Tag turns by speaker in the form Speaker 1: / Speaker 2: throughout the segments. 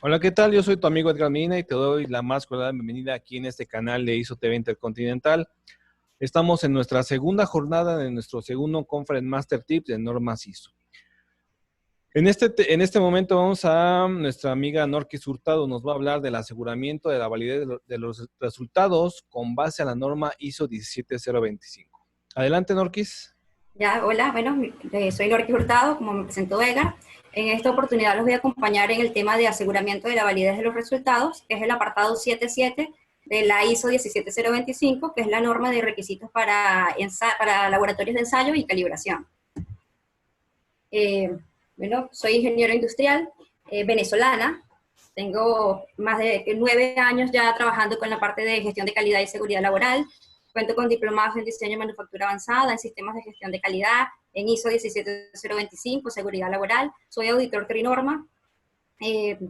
Speaker 1: Hola, ¿qué tal? Yo soy tu amigo Edgar Medina y te doy la más cordial bienvenida aquí en este canal de ISO TV Intercontinental. Estamos en nuestra segunda jornada de nuestro segundo Conference Master Tips de normas ISO. En este momento vamos a nuestra amiga Norquis Hurtado, nos va a hablar del aseguramiento de la validez de los resultados con base a la norma ISO 17025. Adelante, Norquis.
Speaker 2: Ya, hola, bueno, soy Norquis Hurtado, como me presentó Edgar. En esta oportunidad los voy a acompañar en el tema de aseguramiento de la validez de los resultados, que es el apartado 7.7 de la ISO 17025, que es la norma de requisitos para laboratorios de ensayo y calibración. Bueno, soy ingeniero industrial venezolana, tengo más de 9 años ya trabajando con la parte de gestión de calidad y seguridad laboral. Cuento con diplomados en diseño y manufactura avanzada, en sistemas de gestión de calidad, en ISO 17025, seguridad laboral. Soy auditor Trinorma.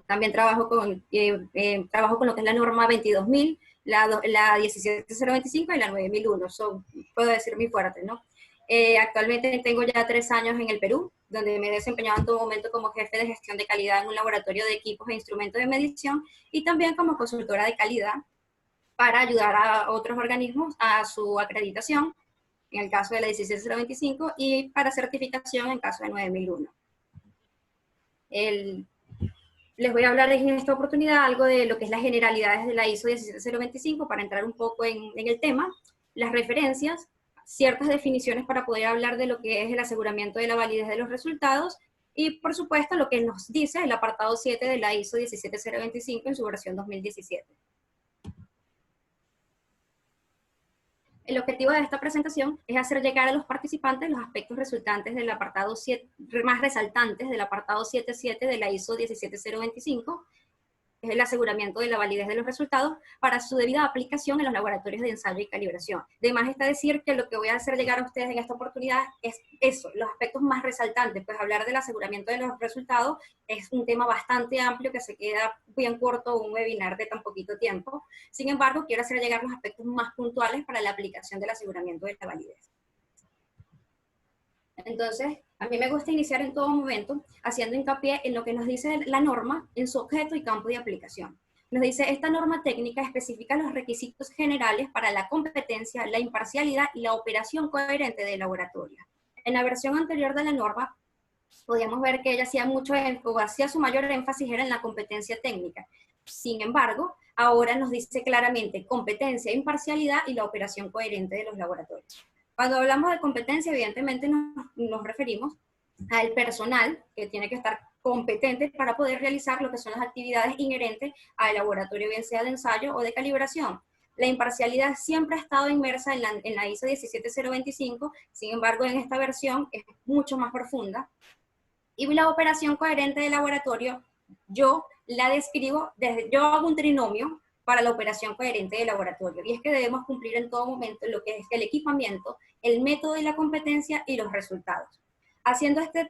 Speaker 2: También trabajo con lo que es la norma 22000, la 17025 y la 9001. Puedo decir muy fuerte, ¿no? Actualmente tengo ya 3 años en el Perú, donde me he desempeñado en todo momento como jefe de gestión de calidad en un laboratorio de equipos e instrumentos de medición y también como consultora de calidad para ayudar a otros organismos a su acreditación, en el caso de la 17025, y para certificación en caso de 9001. Les voy a hablar en esta oportunidad algo de lo que es las generalidades de la ISO 17025 para entrar un poco en el tema, las referencias, ciertas definiciones para poder hablar de lo que es el aseguramiento de la validez de los resultados y, por supuesto, lo que nos dice el apartado 7 de la ISO 17025 en su versión 2017. El objetivo de esta presentación es hacer llegar a los participantes los aspectos resultantes del apartado 7, más resaltantes del apartado 7.7 de la ISO 17025, es el aseguramiento de la validez de los resultados para su debida aplicación en los laboratorios de ensayo y calibración. De más está decir que lo que voy a hacer llegar a ustedes en esta oportunidad es eso, los aspectos más resaltantes, pues hablar del aseguramiento de los resultados es un tema bastante amplio que se queda bien corto un webinar de tan poquito tiempo. Sin embargo, quiero hacer llegar los aspectos más puntuales para la aplicación del aseguramiento de la validez. Entonces, a mí me gusta iniciar en todo momento haciendo hincapié en lo que nos dice la norma en su objeto y campo de aplicación. Nos dice, esta norma técnica especifica los requisitos generales para la competencia, la imparcialidad y la operación coherente del laboratorio. En la versión anterior de la norma, podíamos ver que ella hacía su mayor énfasis era en la competencia técnica. Sin embargo, ahora nos dice claramente competencia, imparcialidad y la operación coherente de los laboratorios. Cuando hablamos de competencia, evidentemente nos referimos al personal que tiene que estar competente para poder realizar lo que son las actividades inherentes al laboratorio, bien sea de ensayo o de calibración. La imparcialidad siempre ha estado inmersa en la ISO 17025, sin embargo, en esta versión es mucho más profunda. Y la operación coherente del laboratorio, yo la describo yo hago un trinomio para la operación coherente del laboratorio, y es que debemos cumplir en todo momento lo que es el equipamiento, el método de la competencia y los resultados.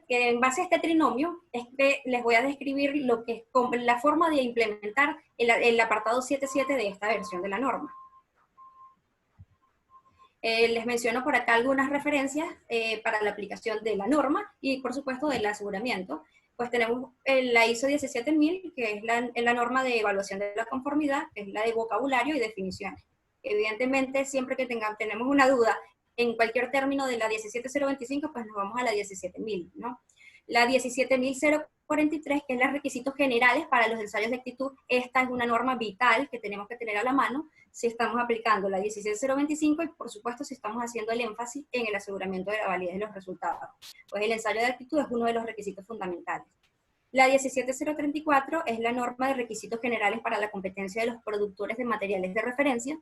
Speaker 2: En base a este trinomio, es que les voy a describir lo que es la forma de implementar el apartado 7.7 de esta versión de la norma. Les menciono por acá algunas referencias para la aplicación de la norma y, por supuesto, del aseguramiento. Pues tenemos la ISO 17000, que es la norma de evaluación de la conformidad, que es la de vocabulario y definiciones. Evidentemente, siempre que tenemos una duda en cualquier término de la 17025, pues nos vamos a la 17000, ¿no? La 17043, que es los requisitos generales para los ensayos de actitud, esta es una norma vital que tenemos que tener a la mano si estamos aplicando la 17025 y, por supuesto, si estamos haciendo el énfasis en el aseguramiento de la validez de los resultados. Pues el ensayo de actitud es uno de los requisitos fundamentales. La 17034 es la norma de requisitos generales para la competencia de los productores de materiales de referencia.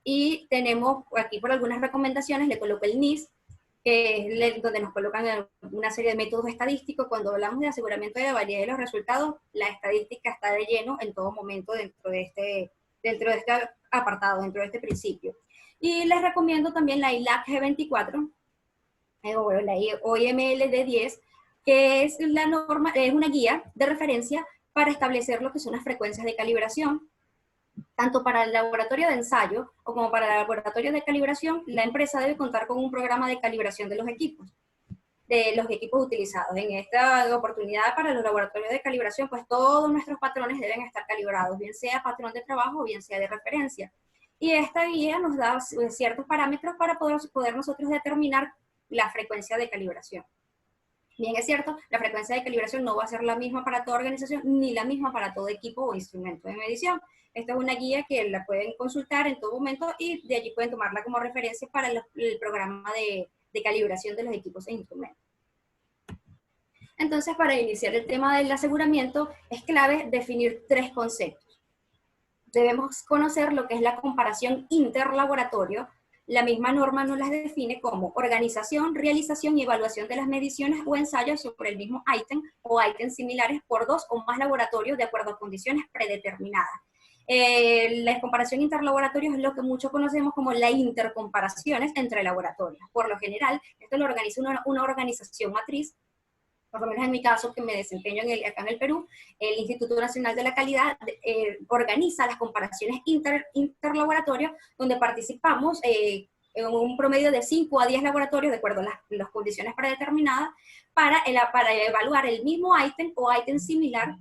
Speaker 2: Y tenemos aquí por algunas recomendaciones, le coloco el NIS, que es donde nos colocan una serie de métodos estadísticos. Cuando hablamos de aseguramiento de la validez de los resultados, la estadística está de lleno en todo momento dentro de este apartado, dentro de este principio. Y les recomiendo también la ILAC G24, o la OIML D10, que es la norma, es una guía de referencia para establecer lo que son las frecuencias de calibración. Tanto para el laboratorio de ensayo o como para el laboratorio de calibración, la empresa debe contar con un programa de calibración de los equipos. de los equipos utilizados. En esta oportunidad para los laboratorios de calibración, pues todos nuestros patrones deben estar calibrados, bien sea patrón de trabajo o bien sea de referencia. Y esta guía nos da ciertos parámetros para poder nosotros determinar la frecuencia de calibración. Bien, es cierto, la frecuencia de calibración no va a ser la misma para toda organización, ni la misma para todo equipo o instrumento de medición. Esta es una guía que la pueden consultar en todo momento y de allí pueden tomarla como referencia para el programa de calibración de los equipos e instrumentos. Entonces, para iniciar el tema del aseguramiento, es clave definir tres conceptos. Debemos conocer lo que es la comparación interlaboratorio. La misma norma nos las define como organización, realización y evaluación de las mediciones o ensayos sobre el mismo ítem o ítems similares por dos o más laboratorios de acuerdo a condiciones predeterminadas. La comparación interlaboratorio es lo que muchos conocemos como la intercomparaciones entre laboratorios. Por lo general, esto lo organiza una organización matriz. Por lo menos en mi caso, que me desempeño acá en el Perú, el Instituto Nacional de la Calidad organiza las comparaciones interlaboratorios, donde participamos en un promedio de 5 a 10 laboratorios, de acuerdo a las condiciones predeterminadas, para evaluar el mismo ítem o ítem similar,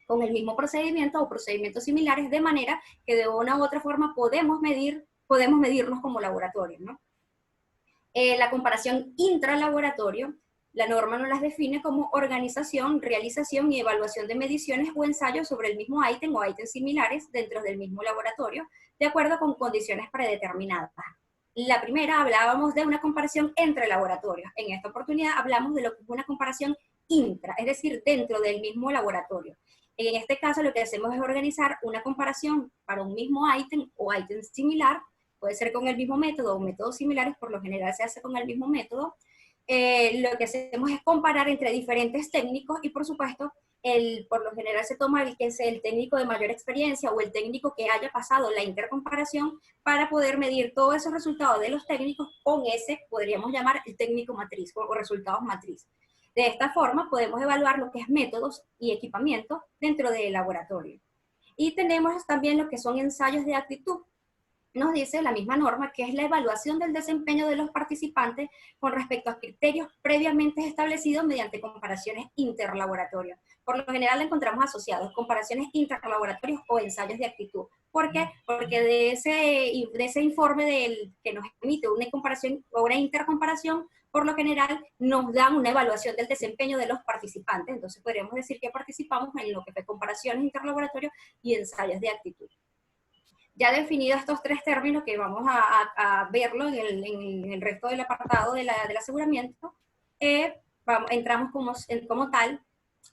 Speaker 2: con el mismo procedimiento o procedimientos similares, de manera que de una u otra forma podemos medirnos como laboratorio, ¿no? La comparación intralaboratorio, la norma nos las define como organización, realización y evaluación de mediciones o ensayos sobre el mismo ítem o ítems similares dentro del mismo laboratorio, de acuerdo con condiciones predeterminadas. La primera hablábamos de una comparación entre laboratorios. En esta oportunidad hablamos de lo que es una comparación intra, es decir, dentro del mismo laboratorio. En este caso lo que hacemos es organizar una comparación para un mismo ítem o ítem similar, puede ser con el mismo método o métodos similares, por lo general se hace con el mismo método. Lo que hacemos es comparar entre diferentes técnicos y por supuesto, por lo general se toma el que es el técnico de mayor experiencia o el técnico que haya pasado la intercomparación para poder medir todos esos resultados de los técnicos con ese, podríamos llamar el técnico matriz o resultados matriz. De esta forma podemos evaluar lo que es métodos y equipamiento dentro del laboratorio. Y tenemos también lo que son ensayos de actitud. Nos dice la misma norma que es la evaluación del desempeño de los participantes con respecto a criterios previamente establecidos mediante comparaciones interlaboratorios. Por lo general la encontramos asociados, comparaciones interlaboratorios o ensayos de actitud. ¿Por qué? Porque de ese informe que nos emite una comparación o una intercomparación, por lo general nos dan una evaluación del desempeño de los participantes. Entonces podríamos decir que participamos en lo que fue comparaciones interlaboratorios y ensayos de actitud. Ya definidos estos tres términos, que vamos a verlo en el resto del apartado del aseguramiento, entramos como tal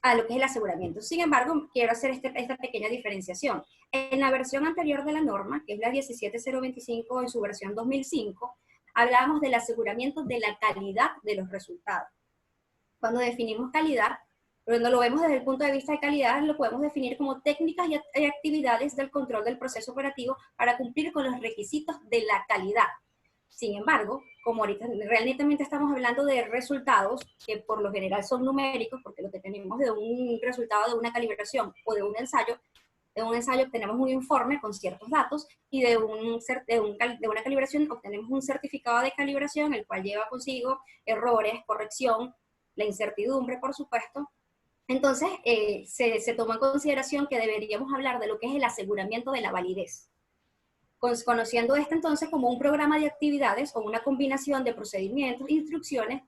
Speaker 2: a lo que es el aseguramiento. Sin embargo, quiero hacer esta pequeña diferenciación. En la versión anterior de la norma, que es la 17025 en su versión 2005, hablábamos del aseguramiento de la calidad de los resultados. Cuando definimos calidad, cuando lo vemos desde el punto de vista de calidad, lo podemos definir como técnicas y actividades del control del proceso operativo para cumplir con los requisitos de la calidad. Sin embargo, como ahorita realmente estamos hablando de resultados que por lo general son numéricos, porque lo que tenemos de un resultado de una calibración o de un ensayo obtenemos un informe con ciertos datos y de una calibración obtenemos un certificado de calibración, el cual lleva consigo errores, corrección, la incertidumbre, por supuesto. Entonces, se toma en consideración que deberíamos hablar de lo que es el aseguramiento de la validez, conociendo esto entonces como un programa de actividades o una combinación de procedimientos e instrucciones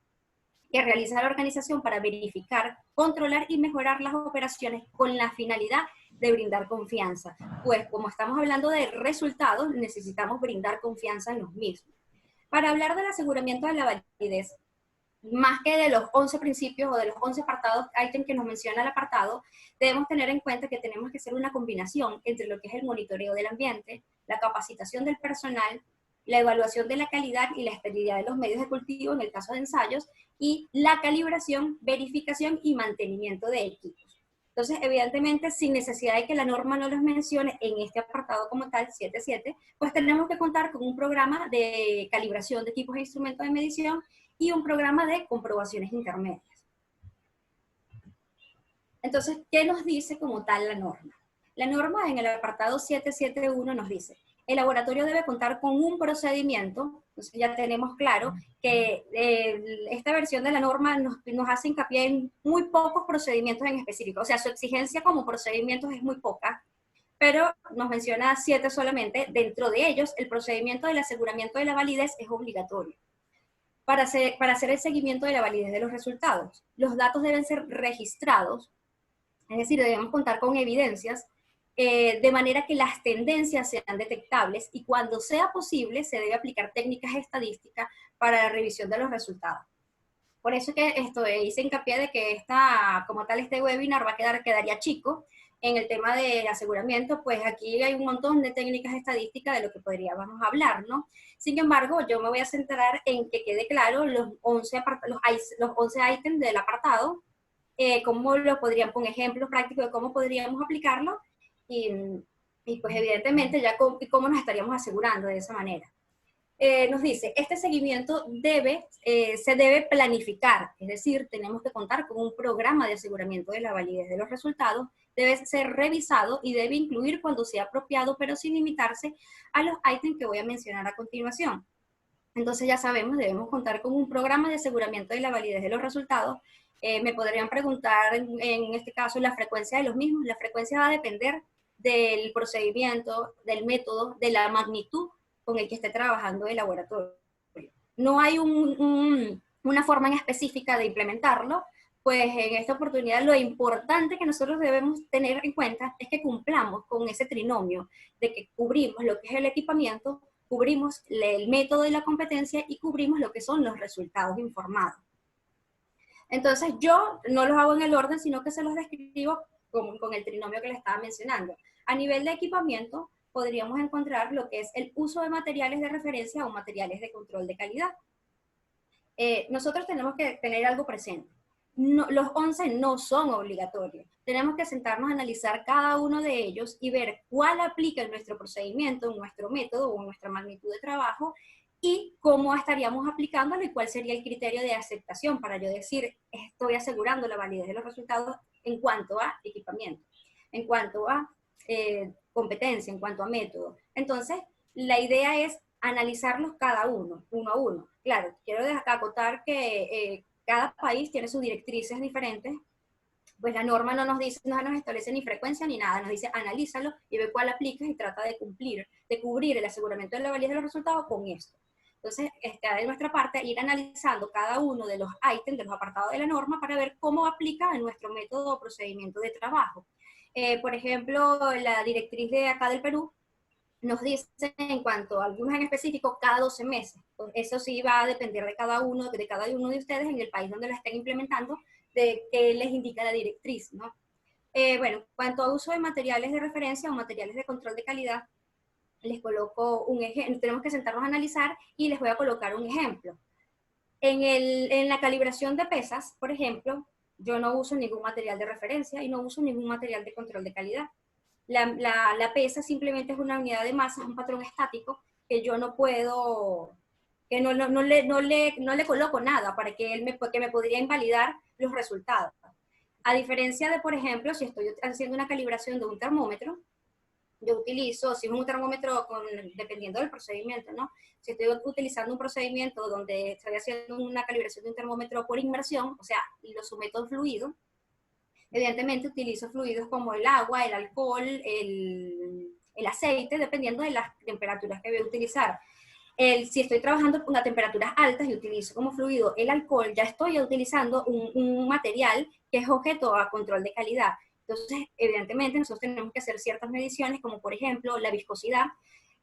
Speaker 2: que realiza la organización para verificar, controlar y mejorar las operaciones con la finalidad de brindar confianza. Pues como estamos hablando de resultados, necesitamos brindar confianza en los mismos. Para hablar del aseguramiento de la validez, más que de los 11 principios o de los 11 apartados, ítem que nos menciona el apartado, debemos tener en cuenta que tenemos que hacer una combinación entre lo que es el monitoreo del ambiente, la capacitación del personal, la evaluación de la calidad y la esterilidad de los medios de cultivo en el caso de ensayos, y la calibración, verificación y mantenimiento de equipos. Entonces, evidentemente, sin necesidad de que la norma no los mencione en este apartado como tal, 7.7, pues tenemos que contar con un programa de calibración de equipos e instrumentos de medición y un programa de comprobaciones intermedias. Entonces, ¿qué nos dice como tal la norma? La norma en el apartado 771 nos dice: el laboratorio debe contar con un procedimiento Entonces ya tenemos claro que esta versión de la norma nos hace hincapié en muy pocos procedimientos en específico. O sea, su exigencia como procedimientos es muy poca, pero nos menciona 7 solamente. Dentro de ellos, el procedimiento del aseguramiento de la validez es obligatorio. Para hacer el seguimiento de la validez de los resultados, los datos deben ser registrados, es decir, debemos contar con evidencias, de manera que las tendencias sean detectables y cuando sea posible se debe aplicar técnicas estadísticas para la revisión de los resultados. Por eso que hice hincapié de que como tal este webinar quedaría chico en el tema del aseguramiento, pues aquí hay un montón de técnicas estadísticas de lo que podríamos hablar, ¿no? Sin embargo, yo me voy a centrar en que quede claro los 11 ítems del apartado, cómo lo podrían, con ejemplos prácticos de cómo podríamos aplicarlo, y, y pues evidentemente ya cómo nos estaríamos asegurando de esa manera. Nos dice, este seguimiento se debe planificar, es decir, tenemos que contar con un programa de aseguramiento de la validez de los resultados, debe ser revisado y debe incluir cuando sea apropiado, pero sin limitarse a los ítems que voy a mencionar a continuación. Entonces ya sabemos, debemos contar con un programa de aseguramiento de la validez de los resultados. Me podrían preguntar en este caso la frecuencia de los mismos. La frecuencia va a depender del procedimiento, del método, de la magnitud con el que esté trabajando el laboratorio. No hay una forma en específica de implementarlo, pues en esta oportunidad lo importante que nosotros debemos tener en cuenta es que cumplamos con ese trinomio de que cubrimos lo que es el equipamiento, cubrimos el método de la competencia y cubrimos lo que son los resultados informados. Entonces yo no los hago en el orden, sino que se los describo con el trinomio que les estaba mencionando. A nivel de equipamiento, podríamos encontrar lo que es el uso de materiales de referencia o materiales de control de calidad. Nosotros tenemos que tener algo presente. No, los 11 no son obligatorios. Tenemos que sentarnos a analizar cada uno de ellos y ver cuál aplica en nuestro procedimiento, en nuestro método o en nuestra magnitud de trabajo y cómo estaríamos aplicándolo y cuál sería el criterio de aceptación para yo decir, estoy asegurando la validez de los resultados en cuanto a equipamiento, en cuanto a competencia, en cuanto a método. Entonces, la idea es analizarlos cada uno a uno. Claro, quiero acotar que cada país tiene sus directrices diferentes, pues la norma no nos establece ni frecuencia ni nada, nos dice analízalo y ve cuál aplicas y trata de cubrir el aseguramiento de la validez de los resultados con esto. Entonces, está de nuestra parte ir analizando cada uno de los ítems, de los apartados de la norma para ver cómo aplica en nuestro método o procedimiento de trabajo. Por ejemplo, la directriz de acá del Perú nos dice en cuanto a algunos en específico cada 12 meses. Pues eso sí va a depender de cada uno de ustedes en el país donde la estén implementando, de qué les indica la directriz, ¿no? Bueno, en cuanto a uso de materiales de referencia o materiales de control de calidad, les coloco un ejemplo, tenemos que sentarnos a analizar y les voy a colocar un ejemplo. En la calibración de pesas, por ejemplo, yo no uso ningún material de referencia y no uso ningún material de control de calidad. La pesa simplemente es una unidad de masa, es un patrón estático que yo no puedo, que no le coloco nada para que me podría invalidar los resultados. A diferencia de, por ejemplo, si estoy haciendo una calibración de un termómetro, yo utilizo, si es un termómetro dependiendo del procedimiento, ¿no? Si estoy utilizando un procedimiento donde estoy haciendo una calibración de un termómetro por inmersión, o sea, lo someto a fluido, evidentemente utilizo fluidos como el agua, el alcohol, el aceite, dependiendo de las temperaturas que voy a utilizar. Si estoy trabajando a temperaturas altas y utilizo como fluido el alcohol, ya estoy utilizando un material que es objeto a control de calidad. Entonces, evidentemente, nosotros tenemos que hacer ciertas mediciones, como por ejemplo la viscosidad.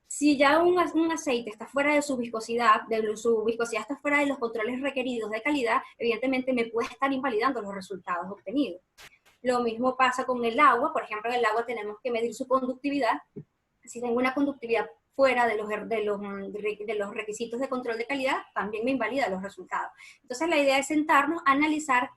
Speaker 2: Si ya un aceite está fuera de su viscosidad está fuera de los controles requeridos de calidad, evidentemente me puede estar invalidando los resultados obtenidos. Lo mismo pasa con el agua. Por ejemplo, en el agua tenemos que medir su conductividad. Si tengo una conductividad fuera de los requisitos de control de calidad, también me invalida los resultados. Entonces, la idea es sentarnos a analizar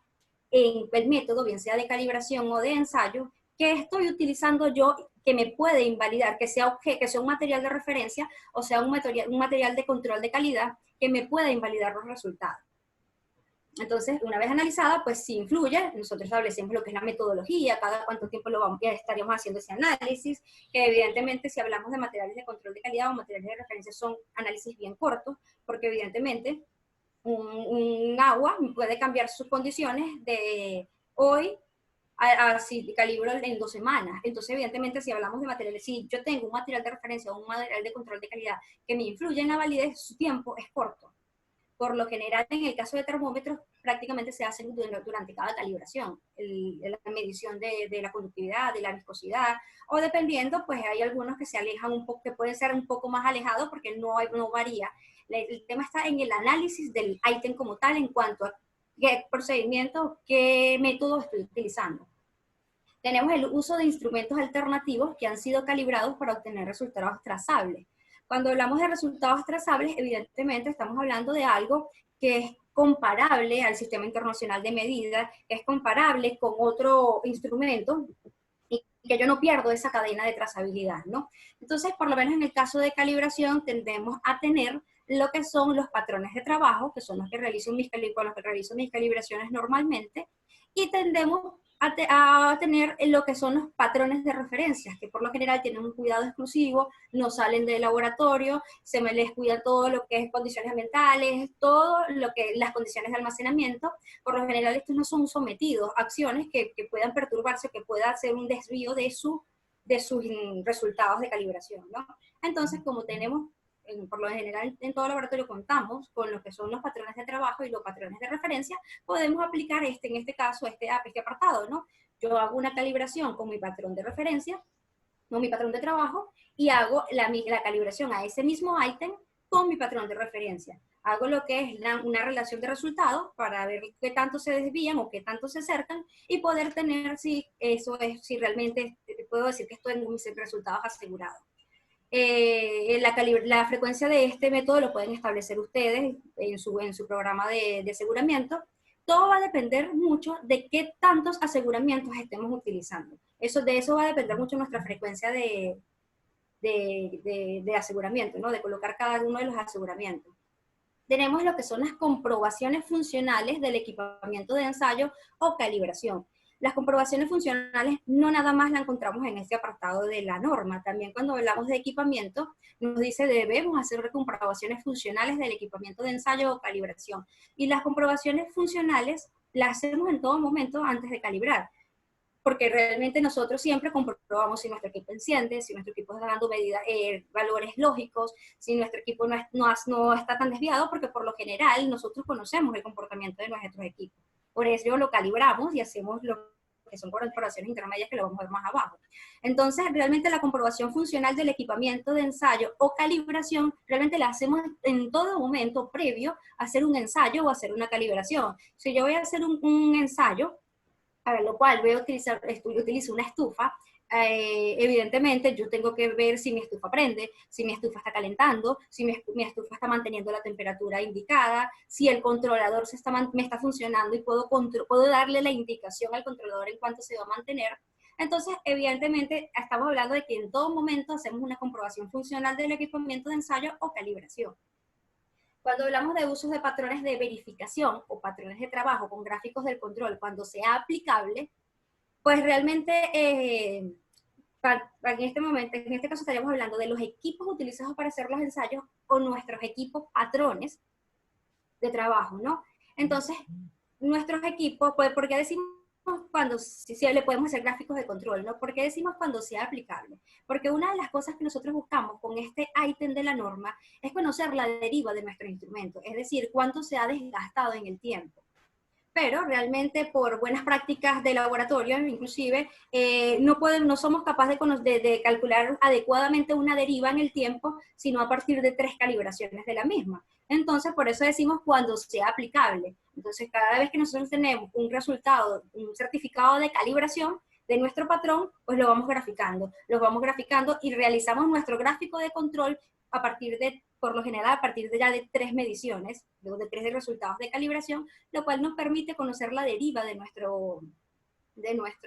Speaker 2: en el método, bien sea de calibración o de ensayo, qué estoy utilizando yo que me puede invalidar, que sea un material de referencia o sea un material de control de calidad que me pueda invalidar los resultados. Entonces, una vez analizada, pues sí influye. Nosotros establecemos lo que es la metodología, cada cuánto tiempo estaríamos haciendo ese análisis, que evidentemente si hablamos de materiales de control de calidad o materiales de referencia son análisis bien cortos, porque evidentemente un agua puede cambiar sus condiciones de hoy si calibro en 2 semanas. Entonces, evidentemente, si hablamos de materiales, si yo tengo un material de referencia o un material de control de calidad que me influye en la validez, su tiempo es corto. Por lo general, en el caso de termómetros, prácticamente se hacen durante cada calibración, la medición de la conductividad, de la viscosidad, o dependiendo, pues hay algunos que se alejan un poco, que pueden ser un poco más alejados porque no varía. El tema está en el análisis del ítem como tal, en cuanto a qué procedimiento, qué método estoy utilizando. Tenemos el uso de instrumentos alternativos que han sido calibrados para obtener resultados trazables. Cuando hablamos de resultados trazables, evidentemente estamos hablando de algo que es comparable al Sistema Internacional de Medida, que es comparable con otro instrumento y que yo no pierdo esa cadena de trazabilidad, ¿no? Entonces, por lo menos en el caso de calibración, tendemos a tener lo que son los patrones de trabajo, que son los que realizo con los que realizo mis calibraciones normalmente, y tendemos a tener lo que son los patrones de referencias, que por lo general tienen un cuidado exclusivo, no salen del laboratorio, se me les cuida todo lo que es condiciones ambientales, todo lo que las condiciones de almacenamiento. Por lo general estos no son sometidos a acciones que puedan perturbarse, que pueda hacer un desvío de sus resultados de calibración, ¿no? Entonces, como tenemos por lo general en todo laboratorio contamos con lo que son los patrones de trabajo y los patrones de referencia, podemos aplicar en este caso, este apartado, ¿no? Yo hago una calibración con mi patrón de referencia, con mi patrón de trabajo, y hago la calibración a ese mismo ítem con mi patrón de referencia. Hago lo que es una relación de resultados para ver qué tanto se desvían o qué tanto se acercan y poder tener si realmente puedo decir que estoy en mis resultados asegurados. La frecuencia de este método lo pueden establecer ustedes en su programa de aseguramiento. Todo va a depender mucho de qué tantos aseguramientos estemos utilizando. De eso va a depender mucho nuestra frecuencia de aseguramiento, ¿no? De colocar cada uno de los aseguramientos. Tenemos lo que son las comprobaciones funcionales del equipamiento de ensayo o calibración. Las comprobaciones funcionales no nada más la encontramos en este apartado de la norma. También cuando hablamos de equipamiento, nos dice debemos hacer comprobaciones funcionales del equipamiento de ensayo o calibración. Y las comprobaciones funcionales las hacemos en todo momento antes de calibrar, porque realmente nosotros siempre comprobamos si nuestro equipo enciende, si nuestro equipo está dando valores lógicos, si nuestro equipo no está tan desviado, porque por lo general nosotros conocemos el comportamiento de nuestros equipos. Por eso lo calibramos y hacemos lo que son corporaciones intermedias, que lo vamos a ver más abajo. Entonces, realmente la comprobación funcional del equipamiento de ensayo o calibración, realmente la hacemos en todo momento previo a hacer un ensayo o hacer una calibración. Si yo voy a hacer un ensayo, para lo cual utilizo una estufa, evidentemente yo tengo que ver si mi estufa prende, si mi estufa está calentando, si mi estufa está manteniendo la temperatura indicada, si el controlador me está funcionando y puedo darle la indicación al controlador en cuánto se va a mantener. Entonces, evidentemente, estamos hablando de que en todo momento hacemos una comprobación funcional del equipamiento de ensayo o calibración. Cuando hablamos de usos de patrones de verificación o patrones de trabajo con gráficos del control, cuando sea aplicable, pues realmente en este caso estaríamos hablando de los equipos utilizados para hacer los ensayos o nuestros equipos patrones de trabajo, ¿no? Entonces, nuestros equipos, pues, ¿por qué decimos si le podemos hacer gráficos de control, ¿no? ¿Por qué decimos cuando sea aplicable? Porque una de las cosas que nosotros buscamos con este ítem de la norma es conocer la deriva de nuestro instrumento, es decir, cuánto se ha desgastado en el tiempo. Pero realmente por buenas prácticas de laboratorio, inclusive, no somos capaces de calcular adecuadamente una deriva en el tiempo, sino a partir de 3 calibraciones de la misma. Entonces, por eso decimos cuando sea aplicable. Entonces, cada vez que nosotros tenemos un resultado, un certificado de calibración de nuestro patrón, pues lo vamos graficando y realizamos nuestro gráfico de control por lo general, a partir de ya de 3 mediciones, luego de 3 resultados de calibración, lo cual nos permite conocer la deriva de nuestro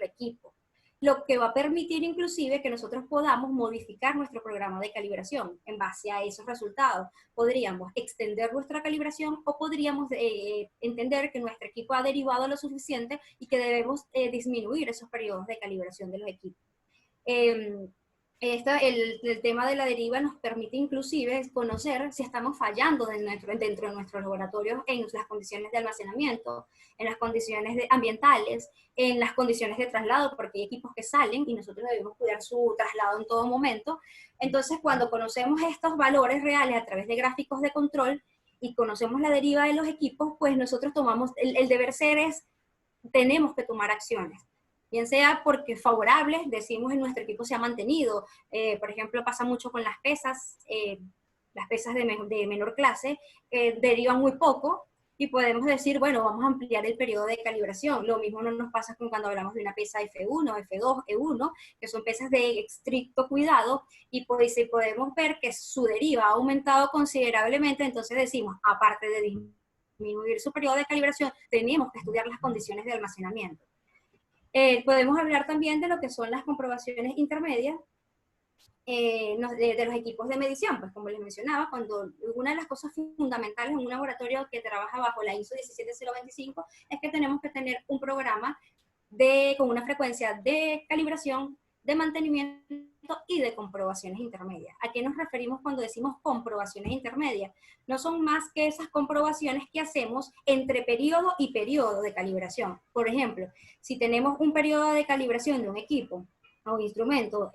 Speaker 2: equipo. lo que va a permitir inclusive que nosotros podamos modificar nuestro programa de calibración en base a esos resultados. Podríamos extender nuestra calibración o podríamos entender que nuestro equipo ha derivado lo suficiente y que debemos disminuir esos periodos de calibración de los equipos. El tema de la deriva nos permite inclusive conocer si estamos fallando dentro de nuestros laboratorios en las condiciones de almacenamiento, en las condiciones ambientales, en las condiciones de traslado, porque hay equipos que salen y nosotros debemos cuidar su traslado en todo momento. Entonces, cuando conocemos estos valores reales a través de gráficos de control y conocemos la deriva de los equipos, pues nosotros tomamos, el deber ser es, tenemos que tomar acciones. Bien sea porque favorables, decimos en nuestro equipo se ha mantenido. Por ejemplo, pasa mucho con las pesas de menor clase, derivan muy poco y podemos decir, bueno, vamos a ampliar el periodo de calibración. Lo mismo no nos pasa con cuando hablamos de una pesa F1, F2, E1, que son pesas de estricto cuidado y pues si podemos ver que su deriva ha aumentado considerablemente, entonces decimos, aparte de disminuir su periodo de calibración, tenemos que estudiar las condiciones de almacenamiento. Podemos hablar también de lo que son las comprobaciones intermedias de los equipos de medición, pues como les mencionaba, cuando una de las cosas fundamentales en un laboratorio que trabaja bajo la ISO 17025 es que tenemos que tener un programa con una frecuencia de calibración, de mantenimiento y de comprobaciones intermedias. ¿A qué nos referimos cuando decimos comprobaciones intermedias? No son más que esas comprobaciones que hacemos entre periodo y periodo de calibración. Por ejemplo, si tenemos un periodo de calibración de un equipo o un instrumento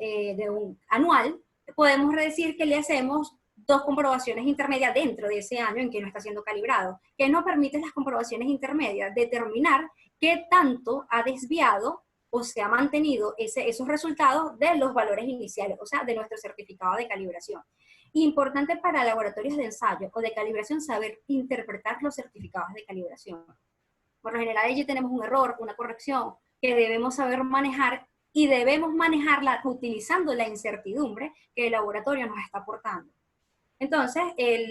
Speaker 2: anual, podemos decir que le hacemos 2 comprobaciones intermedias dentro de ese año en que no está siendo calibrado. ¿Qué nos permiten las comprobaciones intermedias? Determinar qué tanto ha desviado o se ha mantenido esos resultados de los valores iniciales, o sea, de nuestro certificado de calibración. Importante para laboratorios de ensayo o de calibración saber interpretar los certificados de calibración. Por lo general allí tenemos un error, una corrección que debemos saber manejar y debemos manejarla utilizando la incertidumbre que el laboratorio nos está aportando. Entonces,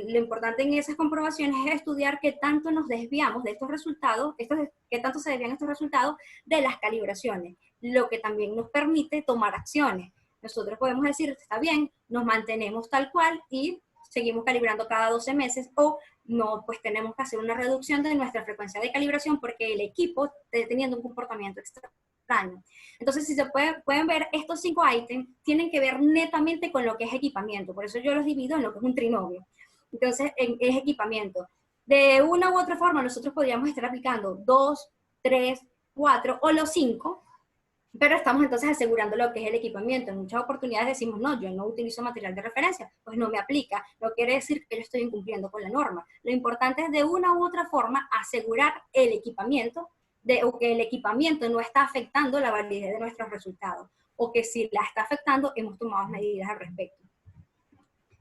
Speaker 2: lo importante en esas comprobaciones es estudiar qué tanto nos desviamos de estos resultados, qué tanto se desvían estos resultados de las calibraciones, lo que también nos permite tomar acciones. Nosotros podemos decir, está bien, nos mantenemos tal cual y seguimos calibrando cada 12 meses o no, pues tenemos que hacer una reducción de nuestra frecuencia de calibración porque el equipo está teniendo un comportamiento extraño. Entonces, si se pueden ver, estos 5 ítems tienen que ver netamente con lo que es equipamiento. Por eso yo los divido en lo que es un trinomio. Entonces, es equipamiento. De una u otra forma, nosotros podríamos estar aplicando 2, 3, 4 o los 5, pero estamos entonces asegurando lo que es el equipamiento. En muchas oportunidades decimos, no, yo no utilizo material de referencia, pues no me aplica. No quiere decir que yo estoy incumpliendo con la norma. Lo importante es de una u otra forma asegurar el equipamiento o que el equipamiento no está afectando la validez de nuestros resultados, o que si la está afectando, hemos tomado medidas al respecto.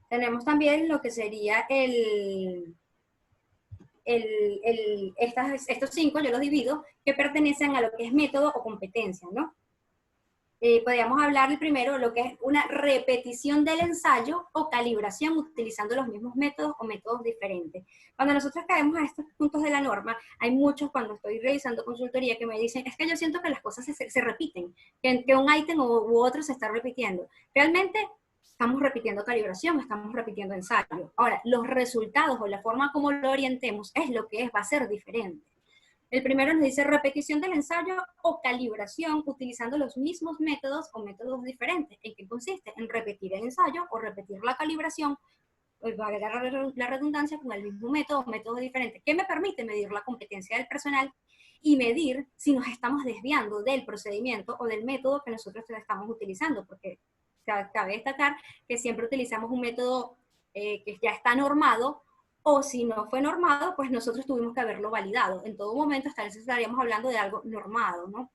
Speaker 2: Tenemos también lo que sería estos 5, yo los divido, que pertenecen a lo que es método o competencia, ¿no? Podríamos hablar el primero, lo que es una repetición del ensayo o calibración utilizando los mismos métodos o métodos diferentes. Cuando nosotros caemos a estos puntos de la norma, hay muchos cuando estoy realizando consultoría que me dicen, es que yo siento que las cosas se repiten, que un ítem u otro se está repitiendo. Realmente estamos repitiendo calibración, estamos repitiendo ensayo. Ahora, los resultados o la forma como lo orientemos es lo que va a ser diferente. El primero nos dice repetición del ensayo o calibración utilizando los mismos métodos o métodos diferentes. ¿En qué consiste? En repetir el ensayo o repetir la calibración, valga la redundancia, con el mismo método o métodos diferentes. ¿Qué me permite medir la competencia del personal y medir si nos estamos desviando del procedimiento o del método que nosotros estamos utilizando? Porque cabe destacar que siempre utilizamos un método que ya está normado, o si no fue normado, pues nosotros tuvimos que haberlo validado. En todo momento estaríamos hablando de algo normado, ¿no?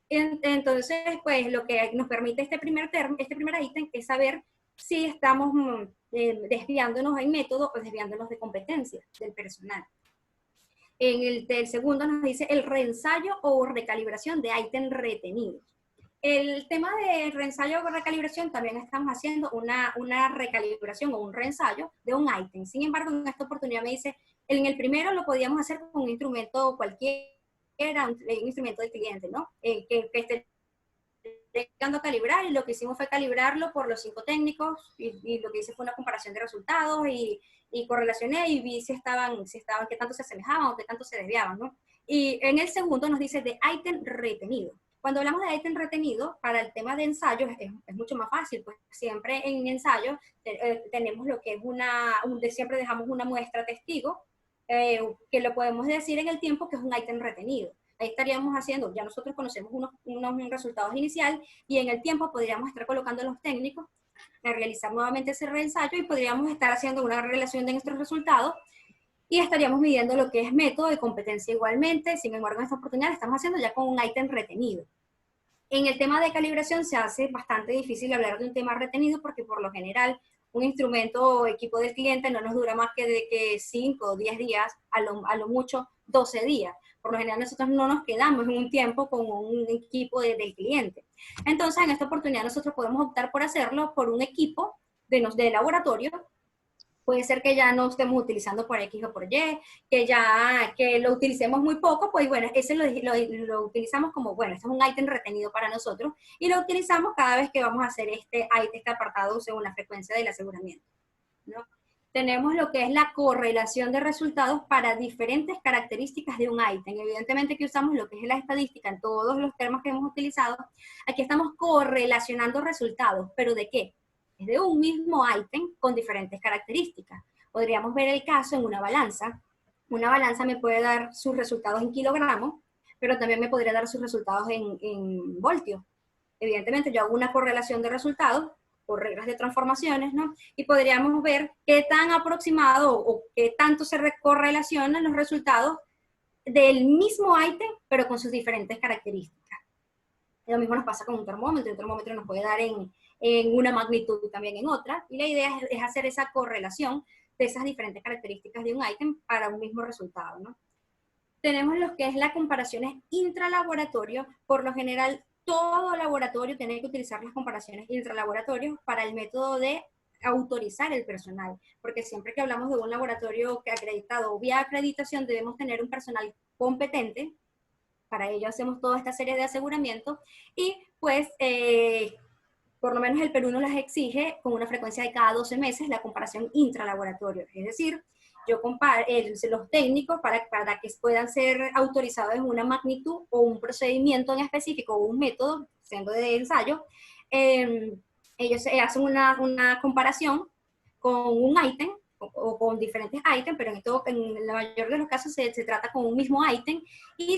Speaker 2: Entonces, pues lo que nos permite este primer ítem es saber si estamos desviándonos en método o desviándonos de competencia del personal. En el segundo nos dice el reensayo o recalibración de ítems retenidos. El tema de reensayo o recalibración también estamos haciendo una recalibración o un reensayo de un ítem. Sin embargo, en esta oportunidad me dice, en el primero lo podíamos hacer con un instrumento cualquiera, un instrumento del cliente, ¿no? Que esté llegando a calibrar y lo que hicimos fue calibrarlo por los 5 técnicos y lo que hice fue una comparación de resultados y correlacioné y vi si estaban, qué tanto se asemejaban o qué tanto se desviaban, ¿no? Y en el segundo nos dice de ítem retenido. Cuando hablamos de ítem retenido, para el tema de ensayos es mucho más fácil, pues siempre en ensayos tenemos lo que es siempre dejamos una muestra testigo, que lo podemos decir en el tiempo que es un ítem retenido. Ahí estaríamos haciendo, ya nosotros conocemos unos resultados iniciales y en el tiempo podríamos estar colocando a los técnicos a realizar nuevamente ese reensayo y podríamos estar haciendo una relación de nuestros resultados y estaríamos midiendo lo que es método de competencia igualmente. Sin embargo, en esta oportunidad lo estamos haciendo ya con un ítem retenido. En el tema de calibración se hace bastante difícil hablar de un tema retenido porque por lo general un instrumento o equipo del cliente no nos dura más que 5 o 10 días, a lo mucho 12 días. Por lo general nosotros no nos quedamos en un tiempo con un equipo del cliente. Entonces en esta oportunidad nosotros podemos optar por hacerlo por un equipo de laboratorio. Puede ser que ya no estemos utilizando por X o por Y, que lo utilicemos muy poco, pues bueno, ese lo utilizamos como, bueno, este es un ítem retenido para nosotros y lo utilizamos cada vez que vamos a hacer este apartado según la frecuencia del aseguramiento, ¿no? Tenemos lo que es la correlación de resultados para diferentes características de un ítem. Evidentemente que usamos lo que es la estadística en todos los temas que hemos utilizado. Aquí estamos correlacionando resultados, ¿pero de qué? Es de un mismo ítem con diferentes características. Podríamos ver el caso en una balanza. Una balanza me puede dar sus resultados en kilogramos, pero también me podría dar sus resultados en voltios. Evidentemente, yo hago una correlación de resultados por reglas de transformaciones, ¿no? Y podríamos ver qué tan aproximado o qué tanto se correlacionan los resultados del mismo ítem, pero con sus diferentes características. Lo mismo nos pasa con un termómetro nos puede dar en una magnitud y también en otra, y la idea es hacer esa correlación de esas diferentes características de un ítem para un mismo resultado, ¿no? Tenemos lo que es las comparaciones intralaboratorio. Por lo general, todo laboratorio tiene que utilizar las comparaciones intralaboratorio para el método de autorizar el personal, porque siempre que hablamos de un laboratorio acreditado o vía acreditación debemos tener un personal competente. Para ello hacemos toda esta serie de aseguramientos y pues por lo menos el Perú nos las exige con una frecuencia de cada 12 meses la comparación intralaboratorio. Es decir, yo comparo los técnicos para que puedan ser autorizados en una magnitud o un procedimiento en específico o un método, siendo de ensayo, ellos hacen una comparación con un ítem o con diferentes ítems, pero en la mayoría de los casos se trata con un mismo ítem y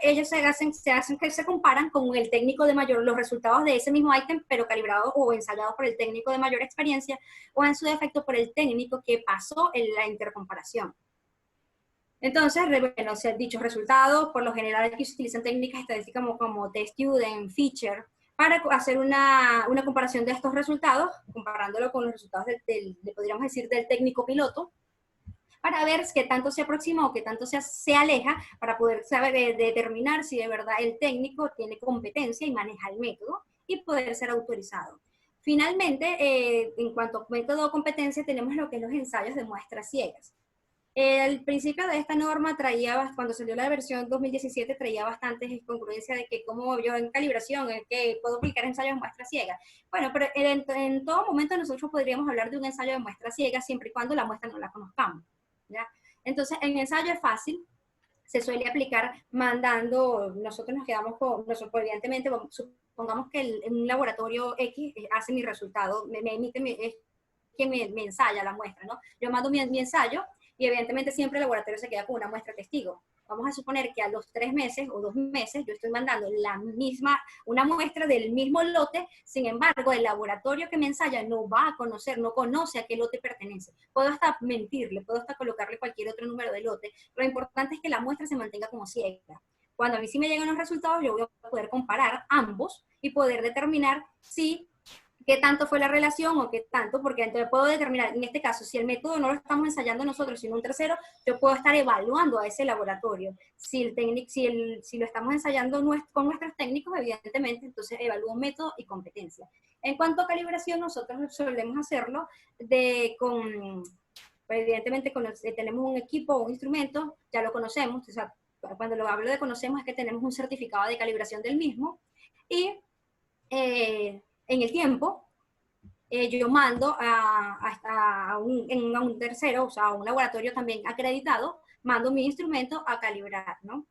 Speaker 2: ellos se comparan con el técnico de mayor, los resultados de ese mismo ítem, pero calibrados o ensayados por el técnico de mayor experiencia o en su defecto por el técnico que pasó en la intercomparación. Entonces, bueno, dichos resultados, por lo general aquí se utilizan técnicas estadísticas como test student, feature, para hacer una comparación de estos resultados, comparándolo con los resultados podríamos decir, del técnico piloto, para ver qué tanto se aproxima o qué tanto se aleja, para poder saber determinar si de verdad el técnico tiene competencia y maneja el método y poder ser autorizado. Finalmente, en cuanto a método o competencia, tenemos lo que es los ensayos de muestras ciegas. El principio de esta norma cuando salió la versión 2017, traía bastantes incongruencias de que como yo en calibración, que puedo aplicar ensayos de muestra ciega. Bueno, pero en todo momento nosotros podríamos hablar de un ensayo de muestra ciega siempre y cuando la muestra no la conozcamos, ¿ya? Entonces, en ensayo es fácil, se suele aplicar mandando, nosotros nos quedamos con, evidentemente, supongamos que un laboratorio X hace mi resultado, me emite, que me ensaya la muestra, ¿no? Yo mando mi ensayo, y evidentemente siempre el laboratorio se queda con una muestra testigo. Vamos a suponer que a los 3 meses o 2 meses yo estoy mandando una muestra del mismo lote, sin embargo el laboratorio que me ensaya no conoce a qué lote pertenece. Puedo hasta mentirle, puedo hasta colocarle cualquier otro número de lote. Lo importante es que la muestra se mantenga como ciega. Cuando a mí sí me llegan los resultados, yo voy a poder comparar ambos y poder determinar si qué tanto fue la relación o qué tanto, porque entonces puedo determinar, en este caso, si el método no lo estamos ensayando nosotros, sino un tercero, yo puedo estar evaluando a ese laboratorio. Si lo estamos ensayando con nuestros técnicos, evidentemente, entonces evalúo método y competencia. En cuanto a calibración, nosotros solemos hacerlo evidentemente tenemos un equipo o un instrumento, ya lo conocemos, o sea, cuando lo hablo de conocemos es que tenemos un certificado de calibración del mismo, y en el tiempo, yo mando a un tercero, o sea, a un laboratorio también acreditado, mando mi instrumento a calibrar, ¿no?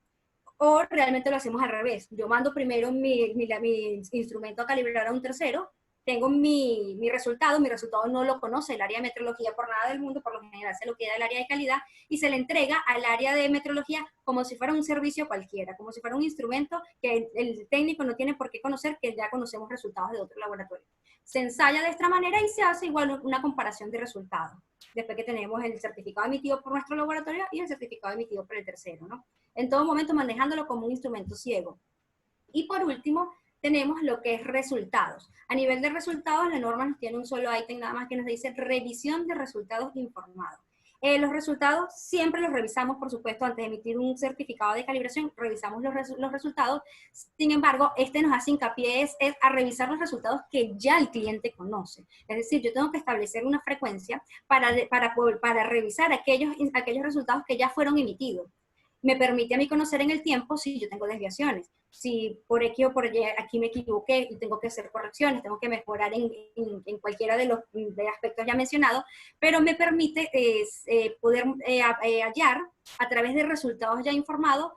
Speaker 2: O realmente lo hacemos al revés. Yo mando primero mi instrumento a calibrar a un tercero, tengo mi resultado no lo conoce el área de metrología por nada del mundo, por lo general se lo queda el área de calidad y se le entrega al área de metrología como si fuera un servicio cualquiera, como si fuera un instrumento que el técnico no tiene por qué conocer, que ya conocemos resultados de otro laboratorio. Se ensaya de esta manera y se hace igual una comparación de resultados. Después que tenemos el certificado emitido por nuestro laboratorio y el certificado emitido por el tercero, ¿no? En todo momento manejándolo como un instrumento ciego. Y por último, tenemos lo que es resultados. A nivel de resultados, la norma nos tiene un solo ítem nada más que nos dice revisión de resultados informados. Los resultados siempre los revisamos, por supuesto, antes de emitir un certificado de calibración, revisamos los resultados. Sin embargo, este nos hace hincapié es a revisar los resultados que ya el cliente conoce. Es decir, yo tengo que establecer una frecuencia para revisar aquellos resultados que ya fueron emitidos. Me permite a mí conocer en el tiempo si yo tengo desviaciones, si por X o por Y aquí me equivoqué y tengo que hacer correcciones, tengo que mejorar en cualquiera de los aspectos ya mencionados, pero me permite poder hallar a través de resultados ya informados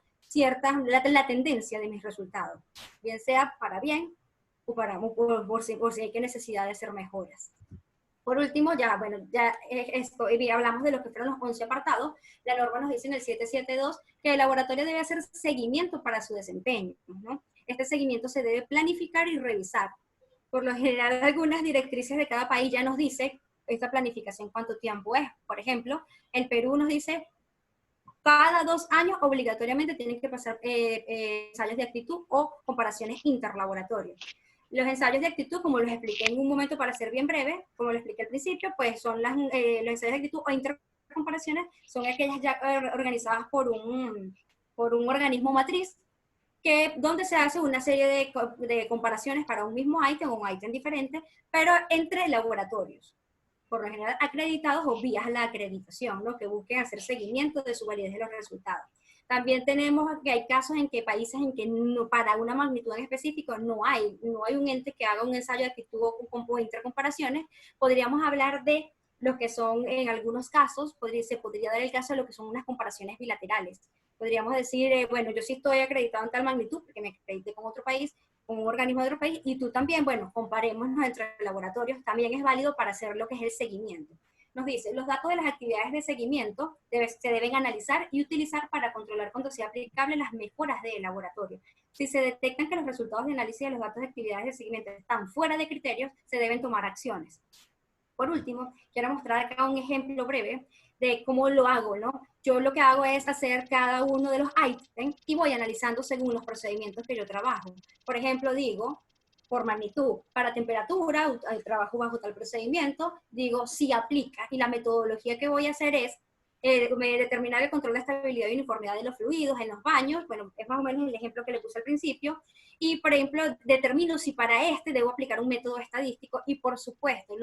Speaker 2: la tendencia de mis resultados, bien sea para bien o por si hay que necesidad de hacer mejoras. Por último, hablamos de lo que fueron los 11 apartados. La norma nos dice en el 772 que el laboratorio debe hacer seguimiento para su desempeño, ¿no? Este seguimiento se debe planificar y revisar. Por lo general, algunas directrices de cada país ya nos dice esta planificación cuánto tiempo es. Por ejemplo, el Perú nos dice cada 2 años obligatoriamente tienen que pasar ensayos de actitud o comparaciones interlaboratorios. Los ensayos de actitud, como los expliqué en un momento para ser bien breve, como lo expliqué al principio, pues son los ensayos de actitud o intercomparaciones, son aquellas ya organizadas por un organismo matriz, donde se hace una serie de comparaciones para un mismo ítem o un ítem diferente, pero entre laboratorios, por lo general acreditados o vías a la acreditación, ¿no? Que busquen hacer seguimiento de su validez de los resultados. También tenemos que hay casos en que países en que no, para una magnitud en específico no hay un ente que haga un ensayo de actitud o intercomparaciones. Podríamos hablar de lo que son, en algunos casos, se podría dar el caso de lo que son unas comparaciones bilaterales. Podríamos decir, bueno, yo sí estoy acreditado en tal magnitud porque me acredité con otro país, con un organismo de otro país, y tú también, bueno, comparémonos entre laboratorios, también es válido para hacer lo que es el seguimiento. Nos dice, los datos de las actividades de seguimiento se deben analizar y utilizar para controlar cuando sea aplicable las mejoras del laboratorio. Si se detectan que los resultados de análisis de los datos de actividades de seguimiento están fuera de criterios, se deben tomar acciones. Por último, quiero mostrar acá un ejemplo breve de cómo lo hago, ¿no? Yo lo que hago es hacer cada uno de los ítems y voy analizando según los procedimientos que yo trabajo. Por ejemplo, digo, por magnitud, para temperatura, trabajo bajo tal procedimiento, digo, si aplica. Y la metodología que voy a hacer es determinar el control de estabilidad y uniformidad de los fluidos en los baños. Bueno, es más o menos el ejemplo que le puse al principio. Y, por ejemplo, determino si para este debo aplicar un método estadístico y, por supuesto,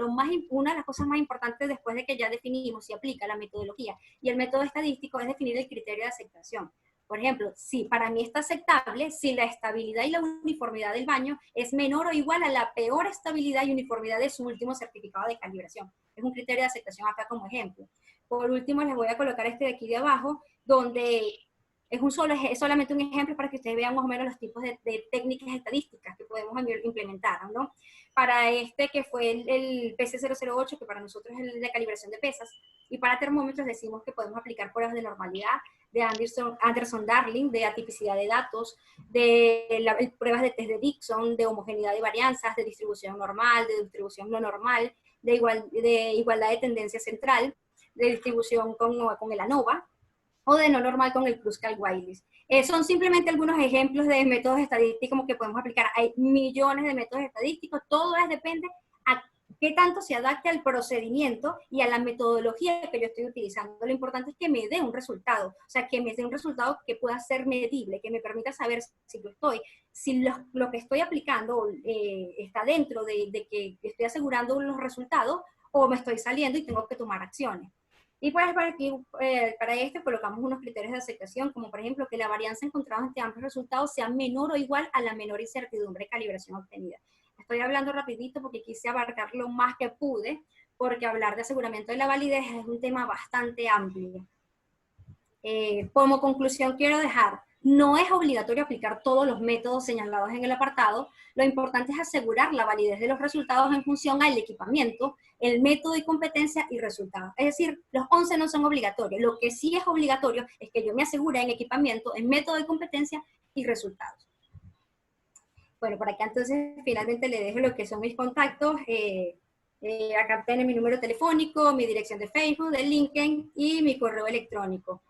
Speaker 2: una de las cosas más importantes después de que ya definimos si aplica la metodología y el método estadístico es definir el criterio de aceptación. Por ejemplo, si para mí está aceptable, si la estabilidad y la uniformidad del baño es menor o igual a la peor estabilidad y uniformidad de su último certificado de calibración. Es un criterio de aceptación acá como ejemplo. Por último, les voy a colocar este de aquí de abajo, donde es solamente un ejemplo para que ustedes vean más o menos los tipos de técnicas estadísticas que podemos implementar, ¿no? Para este que fue el PC008, que para nosotros es el de calibración de pesas, y para termómetros decimos que podemos aplicar pruebas de normalidad, de Anderson-Darling, de atipicidad de datos, pruebas de test de Dixon, de homogeneidad de varianzas, de distribución normal, de distribución no normal, de igualdad de tendencia central, de distribución con el ANOVA, o de no normal con el Kruskal-Wallis. Son simplemente algunos ejemplos de métodos estadísticos que podemos aplicar. Hay millones de métodos estadísticos, todo depende a qué tanto se adapte al procedimiento y a la metodología que yo estoy utilizando. Lo importante es que me dé un resultado, o sea, que me dé un resultado que pueda ser medible, que me permita saber si lo que estoy aplicando está dentro de que estoy asegurando los resultados o me estoy saliendo y tengo que tomar acciones. Y pues para esto colocamos unos criterios de aceptación, como por ejemplo que la varianza encontrada entre ambos resultados sea menor o igual a la menor incertidumbre de calibración obtenida. estoy hablando rapidito porque quise abarcar lo más que pude, porque hablar de aseguramiento de la validez es un tema bastante amplio. Como conclusión quiero dejar, no es obligatorio aplicar todos los métodos señalados en el apartado, lo importante es asegurar la validez de los resultados en función al equipamiento, el método y competencia y resultados. Es decir, los 11 no son obligatorios, lo que sí es obligatorio es que yo me asegure en equipamiento, en método y competencia y resultados. Bueno, por acá entonces finalmente le dejo lo que son mis contactos. Acá tiene mi número telefónico, mi dirección de Facebook, de LinkedIn y mi correo electrónico.